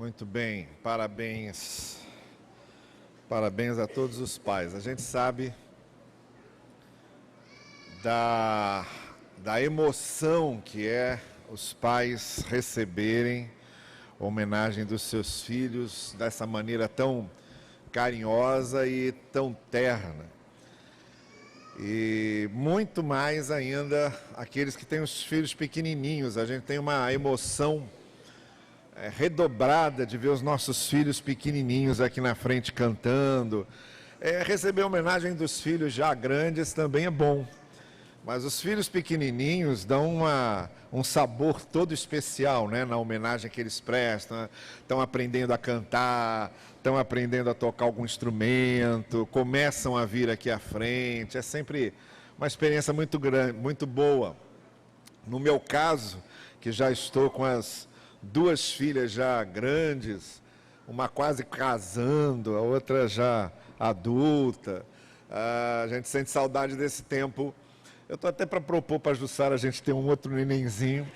Muito bem, parabéns. Parabéns a todos os pais. A gente sabe da emoção que é os pais receberem a homenagem dos seus filhos dessa maneira tão carinhosa e tão terna. E muito mais ainda aqueles que têm os filhos pequenininhos. A gente tem uma emoção redobrada de ver os nossos filhos pequenininhos aqui na frente cantando. Receber a homenagem dos filhos já grandes também é bom, mas os filhos pequenininhos dão um sabor todo especial, né, na homenagem que eles prestam. Estão aprendendo a cantar, estão aprendendo a tocar algum instrumento, começam a vir aqui à frente. É sempre uma experiência muito grande, muito boa. No meu caso, que já estou com as duas filhas já grandes, uma quase casando, a outra já adulta. A gente sente saudade desse tempo. Eu estou até para propor para a Jussara a gente ter um outro nenenzinho.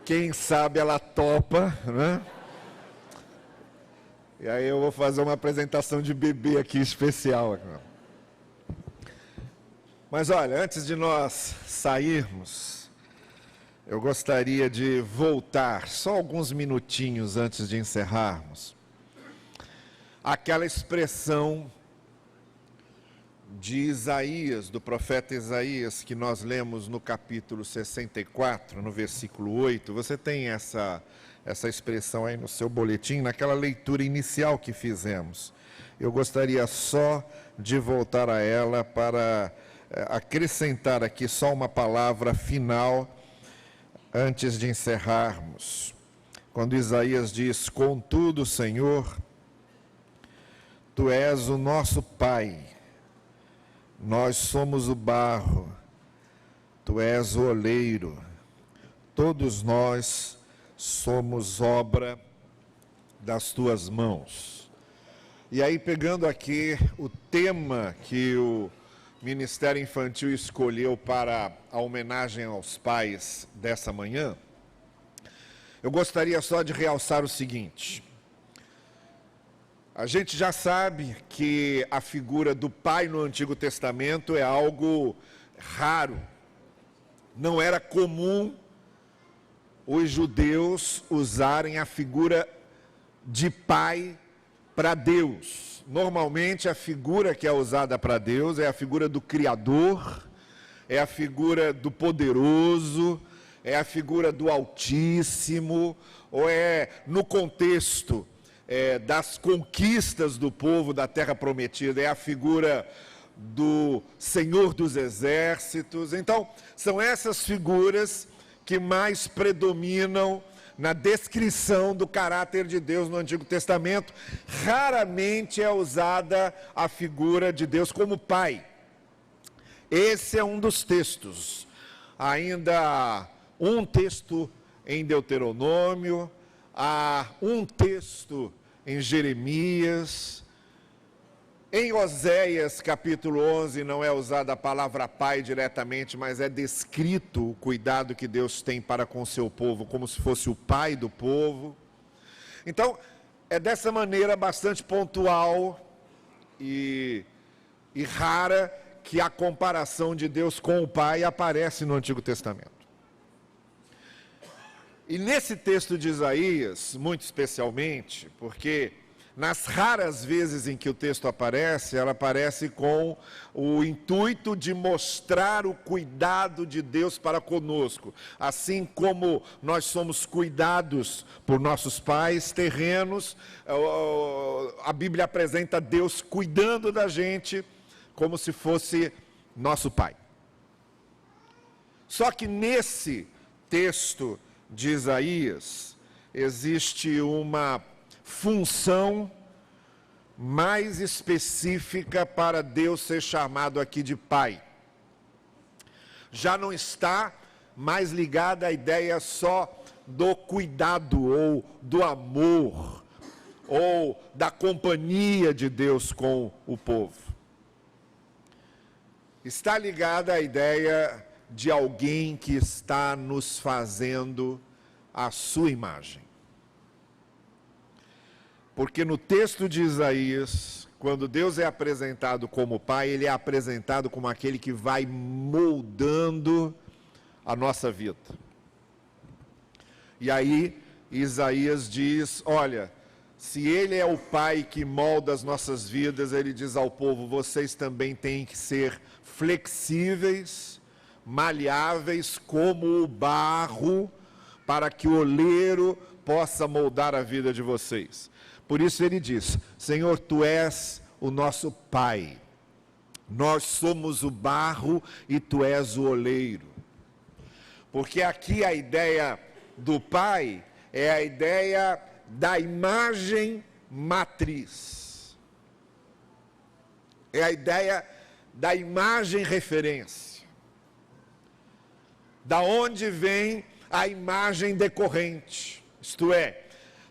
Quem sabe ela topa, né? E aí eu vou fazer uma apresentação de bebê aqui especial. Mas olha, antes de nós sairmos, eu gostaria de voltar, só alguns minutinhos antes de encerrarmos, aquela expressão de Isaías, do profeta Isaías, que nós lemos no capítulo 64, no versículo 8. Você tem essa expressão aí no seu boletim, naquela leitura inicial que fizemos. Eu gostaria só de voltar a ela para acrescentar aqui só uma palavra final antes de encerrarmos. Quando Isaías diz: "Contudo, Senhor, Tu és o nosso Pai, nós somos o barro, Tu és o oleiro, todos nós somos obra das Tuas mãos." E aí, pegando aqui o tema que o Ministério Infantil escolheu para a homenagem aos pais dessa manhã, eu gostaria só de realçar o seguinte: a gente já sabe que a figura do pai no Antigo Testamento é algo raro. Não era comum os judeus usarem a figura de pai para Deus. Normalmente a figura que é usada para Deus é a figura do Criador, é a figura do Poderoso, é a figura do Altíssimo, ou é no contexto das conquistas do povo da Terra Prometida, é a figura do Senhor dos Exércitos. Então, são essas figuras que mais predominam na descrição do caráter de Deus no Antigo Testamento. Raramente é usada a figura de Deus como Pai. Esse é um dos textos. Ainda um texto em Deuteronômio, há um texto em Jeremias. Em Oséias, capítulo 11, não é usada a palavra pai diretamente, mas é descrito o cuidado que Deus tem para com o seu povo, como se fosse o pai do povo. Então, é dessa maneira bastante pontual e rara que a comparação de Deus com o pai aparece no Antigo Testamento. E nesse texto de Isaías, muito especialmente, porque nas raras vezes em que o texto aparece, ela aparece com o intuito de mostrar o cuidado de Deus para conosco. Assim como nós somos cuidados por nossos pais terrenos, a Bíblia apresenta Deus cuidando da gente como se fosse nosso pai. Só que nesse texto de Isaías existe uma função mais específica para Deus ser chamado aqui de Pai. Já não está mais ligada à ideia só do cuidado ou do amor ou da companhia de Deus com o povo. Está ligada à ideia de alguém que está nos fazendo à sua imagem. Porque no texto de Isaías, quando Deus é apresentado como Pai, Ele é apresentado como aquele que vai moldando a nossa vida. E aí, Isaías diz, olha, se Ele é o Pai que molda as nossas vidas, Ele diz ao povo, vocês também têm que ser flexíveis, maleáveis como o barro, para que o oleiro possa moldar a vida de vocês. Por isso ele diz, Senhor, Tu és o nosso Pai, nós somos o barro e Tu és o oleiro. Porque aqui a ideia do Pai é a ideia da imagem matriz. É a ideia da imagem referência. Da onde vem a imagem decorrente. Isto é,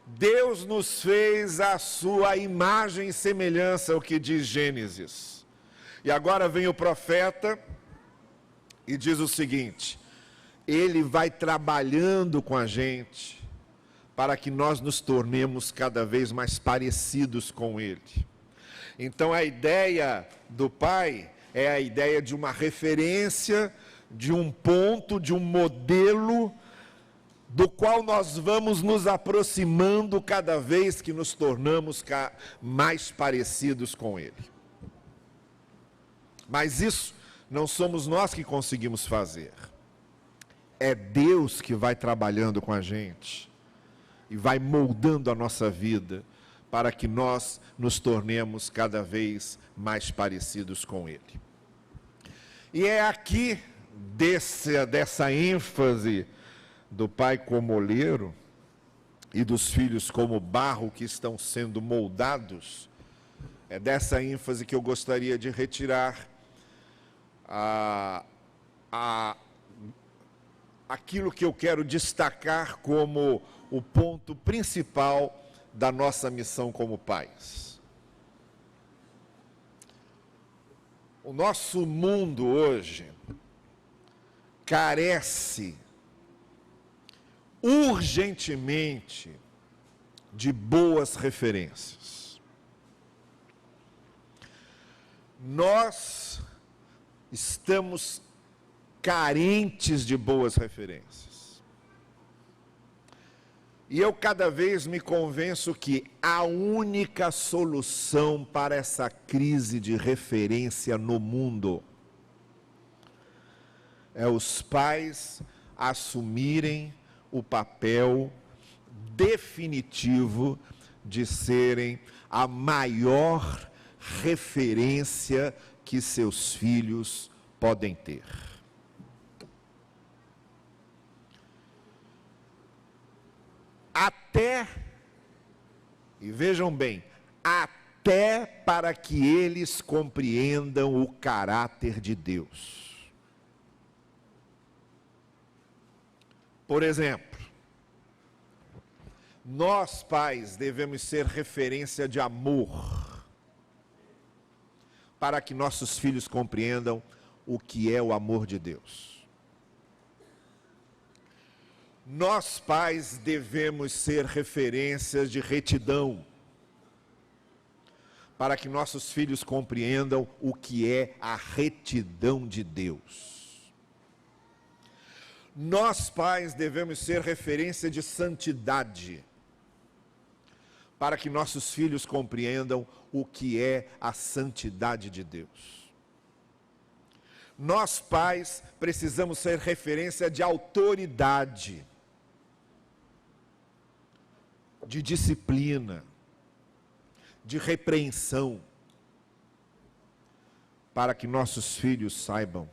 Deus nos fez a sua imagem e semelhança, o que diz Gênesis. E agora vem o profeta e diz o seguinte, ele vai trabalhando com a gente para que nós nos tornemos cada vez mais parecidos com Ele. Então a ideia do Pai é a ideia de uma referência, de um ponto, de um modelo, do qual nós vamos nos aproximando cada vez que nos tornamos mais parecidos com Ele. Mas isso não somos nós que conseguimos fazer. É Deus que vai trabalhando com a gente e vai moldando a nossa vida para que nós nos tornemos cada vez mais parecidos com Ele. E é aqui dessa ênfase do Pai como oleiro e dos filhos como barro que estão sendo moldados, é dessa ênfase que eu gostaria de retirar aquilo que eu quero destacar como o ponto principal da nossa missão como pais. O nosso mundo hoje carece urgentemente de boas referências. Nós estamos carentes de boas referências. E eu cada vez me convenço que a única solução para essa crise de referência no mundo é os pais assumirem o papel definitivo de serem a maior referência que seus filhos podem ter. Até, e vejam bem, até para que eles compreendam o caráter de Deus. Por exemplo, nós pais devemos ser referência de amor, para que nossos filhos compreendam o que é o amor de Deus. Nós pais devemos ser referências de retidão, para que nossos filhos compreendam o que é a retidão de Deus. Nós pais devemos ser referência de santidade, para que nossos filhos compreendam o que é a santidade de Deus. Nós pais precisamos ser referência de autoridade, de disciplina, de repreensão, para que nossos filhos saibam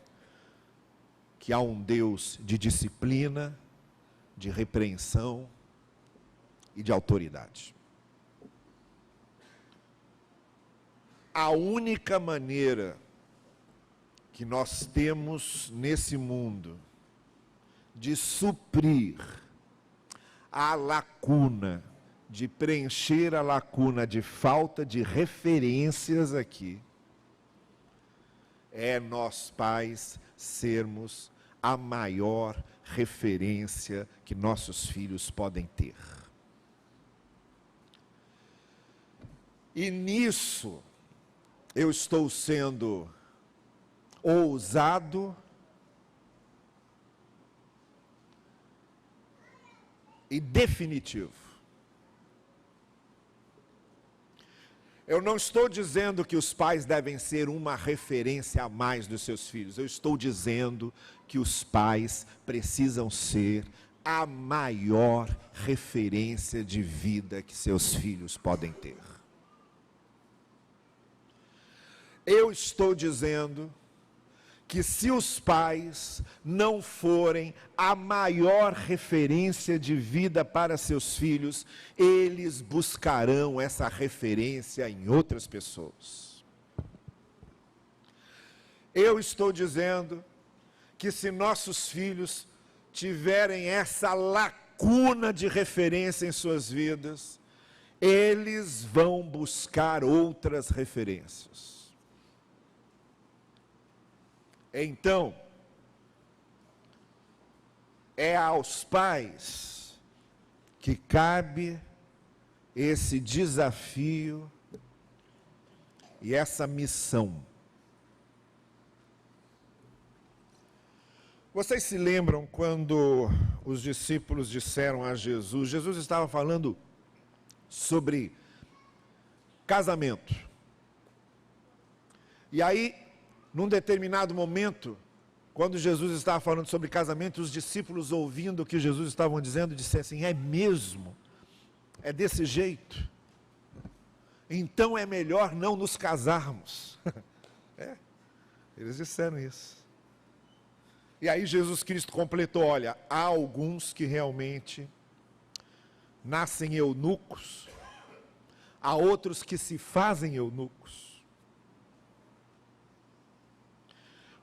que há um Deus de disciplina, de repreensão e de autoridade. A única maneira que nós temos nesse mundo de suprir a lacuna, de preencher a lacuna de falta de referências aqui, é nós pais sermos a maior referência que nossos filhos podem ter. E nisso, eu estou sendo ousado e definitivo. Eu não estou dizendo que os pais devem ser uma referência a mais dos seus filhos. Eu estou dizendo que os pais precisam ser a maior referência de vida que seus filhos podem ter. Eu estou dizendo que se os pais não forem a maior referência de vida para seus filhos, eles buscarão essa referência em outras pessoas. Eu estou dizendo que se nossos filhos tiverem essa lacuna de referência em suas vidas, eles vão buscar outras referências. Então, é aos pais que cabe esse desafio e essa missão. Vocês se lembram quando os discípulos disseram a Jesus, Jesus estava falando sobre casamento. E aí, num determinado momento, quando Jesus estava falando sobre casamento, os discípulos, ouvindo o que Jesus estava dizendo, disseram assim, é mesmo? É desse jeito? Então é melhor não nos casarmos. Eles disseram isso. E aí Jesus Cristo completou, olha, há alguns que realmente nascem eunucos, há outros que se fazem eunucos.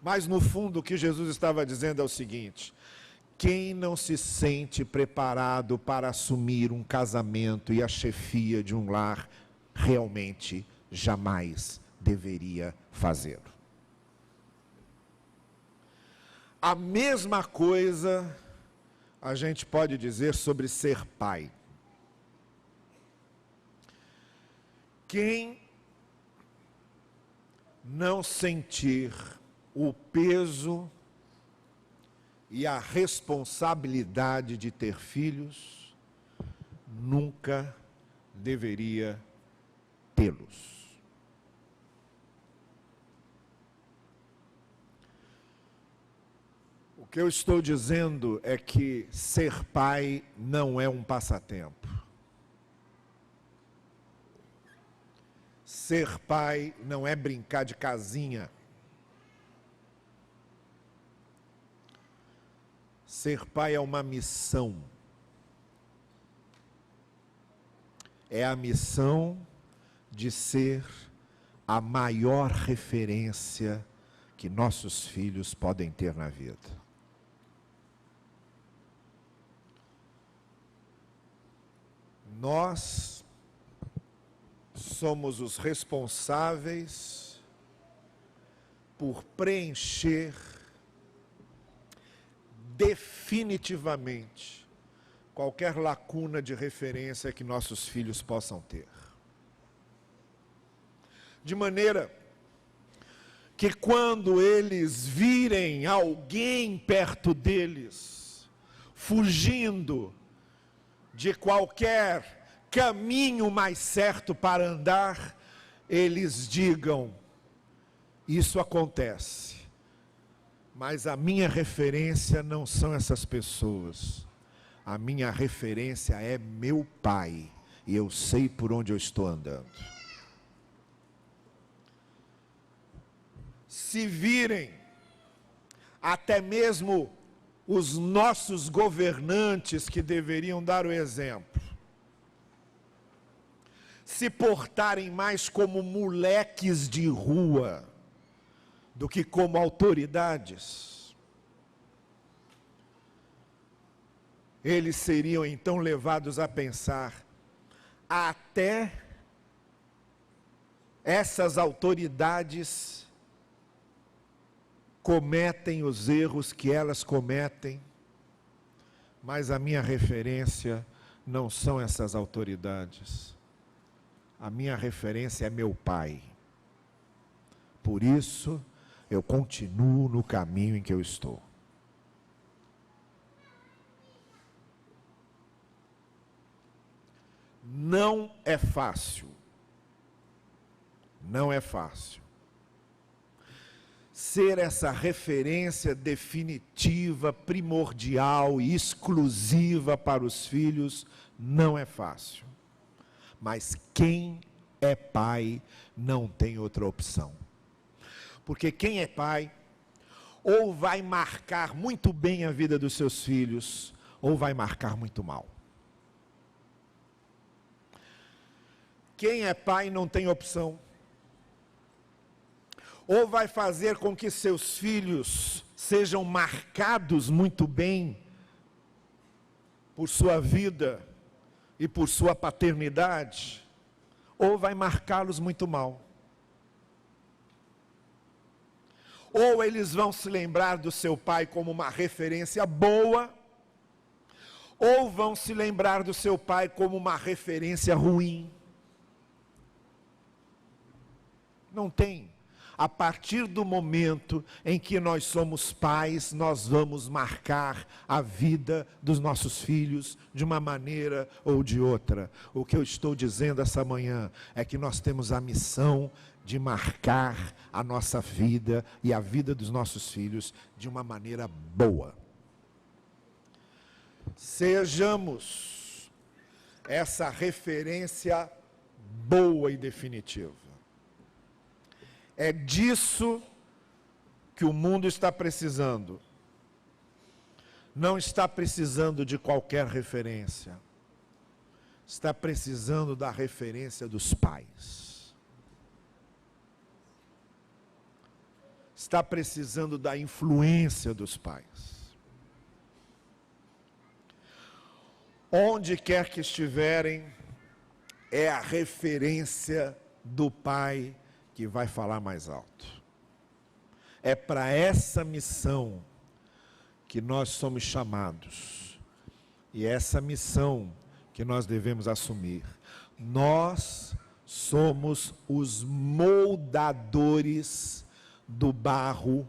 Mas no fundo o que Jesus estava dizendo é o seguinte, quem não se sente preparado para assumir um casamento e a chefia de um lar, realmente jamais deveria fazê-lo. A mesma coisa a gente pode dizer sobre ser pai. Quem não sentir o peso e a responsabilidade de ter filhos, nunca deveria tê-los. O que eu estou dizendo é que ser pai não é um passatempo. Ser pai não é brincar de casinha. Ser pai é uma missão. É a missão de ser a maior referência que nossos filhos podem ter na vida. Nós somos os responsáveis por preencher definitivamente qualquer lacuna de referência que nossos filhos possam ter. De maneira que quando eles virem alguém perto deles, fugindo de qualquer caminho mais certo para andar, eles digam, isso acontece. Mas a minha referência não são essas pessoas. A minha referência é meu pai. E eu sei por onde eu estou andando. Se virem, até mesmo os nossos governantes que deveriam dar o exemplo, se portarem mais como moleques de rua, do que como autoridades, eles seriam então levados a pensar, até essas autoridades cometem os erros que elas cometem, Mas a minha referência não são essas autoridades. A minha referência é meu Pai. Por isso, eu continuo no caminho em que eu estou. Não é fácil. Não é fácil. Ser essa referência definitiva, primordial e exclusiva para os filhos não é fácil. Mas quem é pai não tem outra opção. Porque quem é pai, ou vai marcar muito bem a vida dos seus filhos, ou vai marcar muito mal. Quem é pai não tem opção. Ou vai fazer com que seus filhos sejam marcados muito bem por sua vida e por sua paternidade, ou vai marcá-los muito mal. Ou eles vão se lembrar do seu pai como uma referência boa, ou vão se lembrar do seu pai como uma referência ruim. Não tem. A partir do momento em que nós somos pais, nós vamos marcar a vida dos nossos filhos de uma maneira ou de outra. O que eu estou dizendo essa manhã é que nós temos a missão de marcar a nossa vida e a vida dos nossos filhos de uma maneira boa. Sejamos essa referência boa e definitiva. É disso que o mundo está precisando. Não está precisando de qualquer referência. Está precisando da referência dos pais. Está precisando da influência dos pais. Onde quer que estiverem, é a referência do pai que vai falar mais alto. É para essa missão que nós somos chamados. E é essa missão que nós devemos assumir. Nós somos os moldadores do barro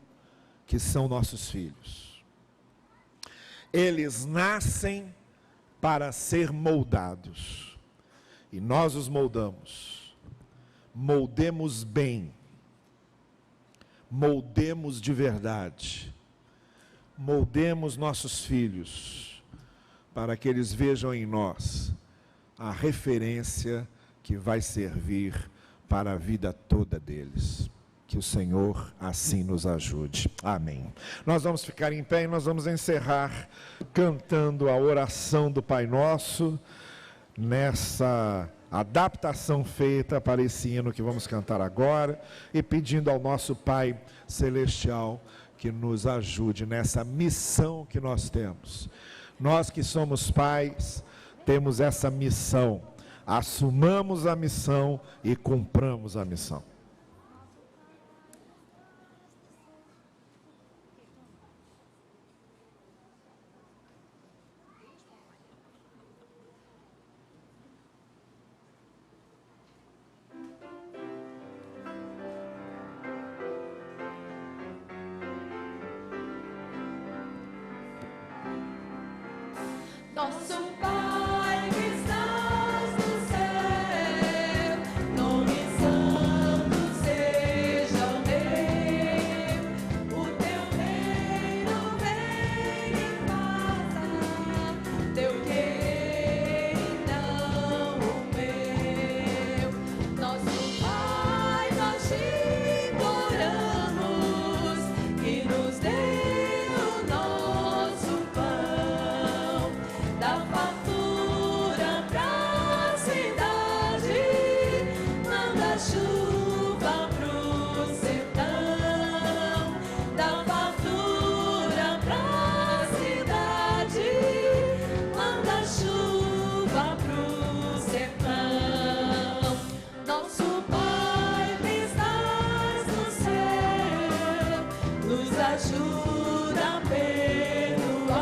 que são nossos filhos. Eles nascem para ser moldados. E nós os moldamos. Moldemos bem, moldemos de verdade, moldemos nossos filhos, para que eles vejam em nós a referência que vai servir para a vida toda deles. Que o Senhor assim nos ajude. Amém. Nós vamos ficar em pé e nós vamos encerrar cantando a oração do Pai Nosso, nessa adaptação feita para esse hino que vamos cantar agora, e pedindo ao nosso Pai Celestial que nos ajude nessa missão que nós temos. Nós que somos pais, temos essa missão. Assumamos a missão e cumpramos a missão. Nosso Pai que estás no céu, nome santo seja o teu reino venha e faça teu querer e não o meu. Nosso Pai, nós te imploramos que nos dê o nosso pão. Da fartura pra cidade, manda chuva pro sertão. Da fartura pra cidade, manda chuva pro sertão. Nosso Pai que estás no céu, nos ajuda a perdoar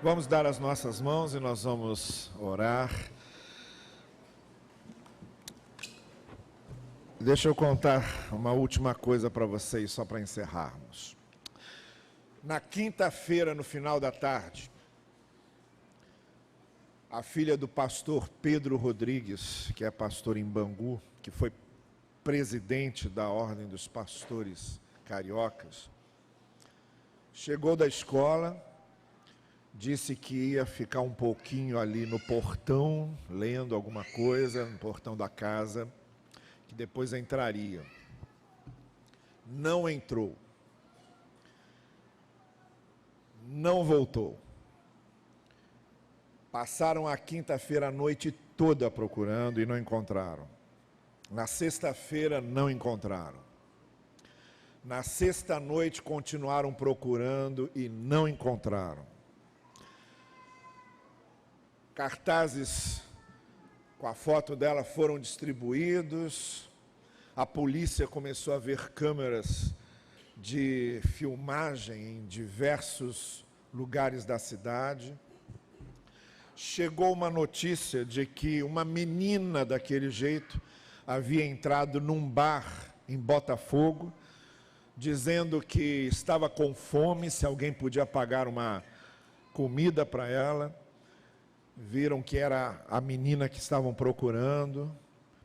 Vamos dar as nossas mãos e nós vamos orar. Deixa eu contar uma última coisa para vocês, só para encerrarmos. Na quinta-feira, no final da tarde, a filha do pastor Pedro Rodrigues, que é pastor em Bangu, que foi presidente da Ordem dos Pastores Cariocas, chegou da escola, disse que ia ficar um pouquinho ali no portão, lendo alguma coisa, no portão da casa, que depois entraria. Não entrou. Não voltou. Passaram a quinta-feira à noite toda procurando e não encontraram. Na sexta-feira não encontraram. Na sexta-noite continuaram procurando e não encontraram. Cartazes com a foto dela foram distribuídos. A polícia começou a ver câmeras de filmagem em diversos lugares da cidade. Chegou uma notícia de que uma menina daquele jeito havia entrado num bar em Botafogo, dizendo que estava com fome, se alguém podia pagar uma comida para ela. Viram que era a menina que estavam procurando.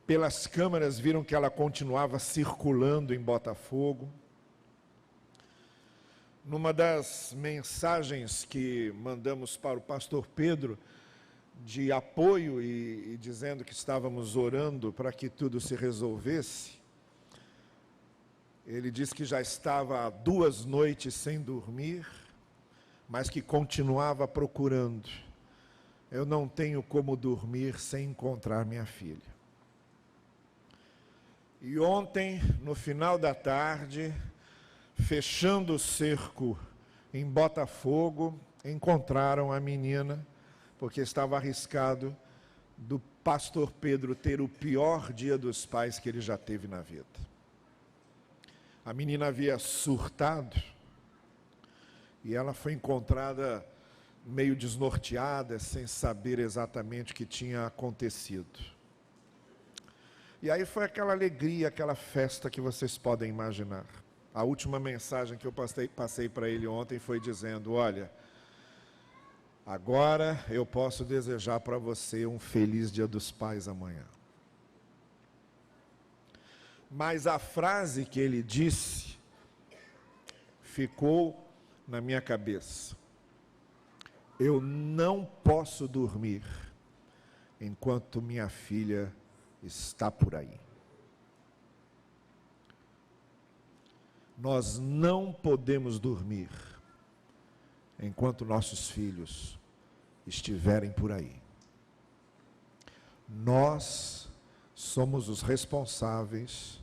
Pelas câmeras viram que ela continuava circulando em Botafogo. Numa das mensagens que mandamos para o pastor Pedro, de apoio e dizendo que estávamos orando para que tudo se resolvesse, ele disse que já estava há 2 noites sem dormir, mas que continuava procurando. Eu não tenho como dormir sem encontrar minha filha. E ontem, no final da tarde, fechando o cerco em Botafogo, encontraram a menina, porque estava arriscado do pastor Pedro ter o pior dia dos pais que ele já teve na vida. A menina havia surtado e ela foi encontrada meio desnorteada, sem saber exatamente o que tinha acontecido. E aí foi aquela alegria, aquela festa que vocês podem imaginar. A última mensagem que eu passei para ele ontem foi dizendo: olha, agora eu posso desejar para você um feliz Dia dos Pais amanhã. Mas a frase que ele disse ficou na minha cabeça. Eu não posso dormir enquanto minha filha está por aí. Nós não podemos dormir enquanto nossos filhos estiverem por aí. Nós somos os responsáveis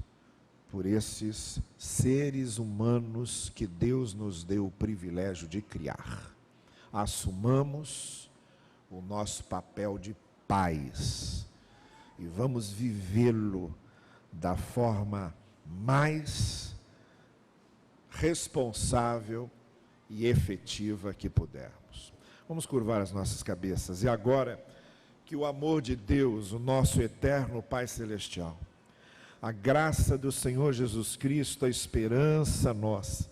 por esses seres humanos que Deus nos deu o privilégio de criar. Assumamos o nosso papel de pais e vamos vivê-lo da forma mais responsável e efetiva que pudermos. Vamos curvar as nossas cabeças. E agora, que o amor de Deus, o nosso eterno Pai Celestial, a graça do Senhor Jesus Cristo, a esperança nossa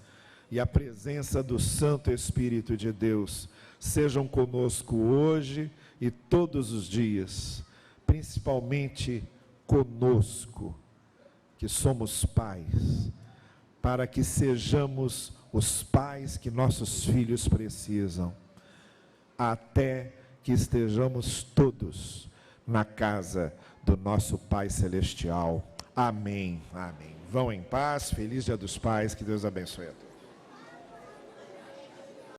e a presença do Santo Espírito de Deus sejam conosco hoje e todos os dias, principalmente conosco, que somos pais, para que sejamos os pais que nossos filhos precisam, até que estejamos todos na casa do nosso Pai Celestial. Amém. Amém. Vão em paz, feliz Dia dos Pais, que Deus abençoe a todos.